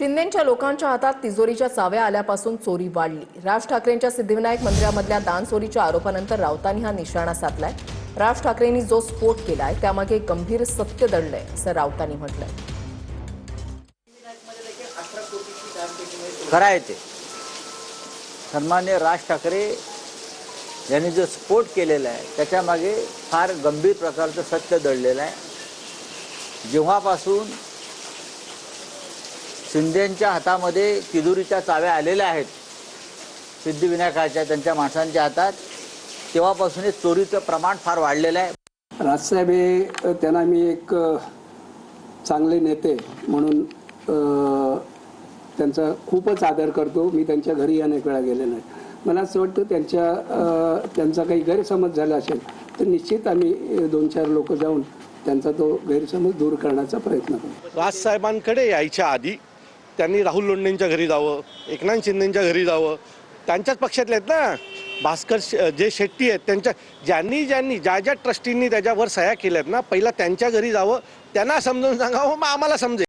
शिंदेंच्या लोकांच्या हातात तिजोरीच्या चाव्या आल्यापासून चोरी वाढली। राज ठाकरेंच्या सिद्धिविनायक मंदिरामधल्या दान चोरीच्या आरोपानंतर राऊतांनी हा निशाणा साधलाय। राज ठाकरेंनी जो स्फोट केलाय त्यामागे गंभीर सत्य दडलंय असं राऊतांनी म्हटलंय। खरं आहे ते सन्माननीय राज ठाकरे यांनी जो स्फोट केलेला आहे त्याच्यामागे फार गंभीर प्रकारचं सत्य दडलेलं आहे। जेव्हापासून शिंदेंच्या हातामध्ये तिजोरीच्या चाव्या आलेल्या आहेत सिद्धिविनायकाच्या त्यांच्या माणसांच्या हातात, तेव्हापासून चोरीचं प्रमाण फार वाढलेलं आहे। राजसाहेब हे त्यांना मी एक चांगले नेते म्हणून त्यांचा खूपच आदर करतो। मी त्यांच्या घरी अनेक वेळा गेलेलो आहे। मला असं वाटतं त्यांचा काही गैरसमज झाला असेल तर निश्चित आम्ही 2-4 लोक जाऊन त्यांचा तो गैरसमज दूर करण्याचा प्रयत्न करू। राजसाहेबांकडे यायच्या आधी त्यांनी राहुल लोंढेंच्या घरी जावं, एकनाथ शिंदेंच्या घरी जावं। त्यांच्याच पक्षातले आहेत ना भास्कर जे शेट्टी आहेत, त्यांच्या ज्या ट्रस्टींनी त्याच्यावर सह्या केल्यात ना, पहिला त्यांच्या घरी जावं, त्यांना समजून सांगावं, मग आम्हाला समजेल।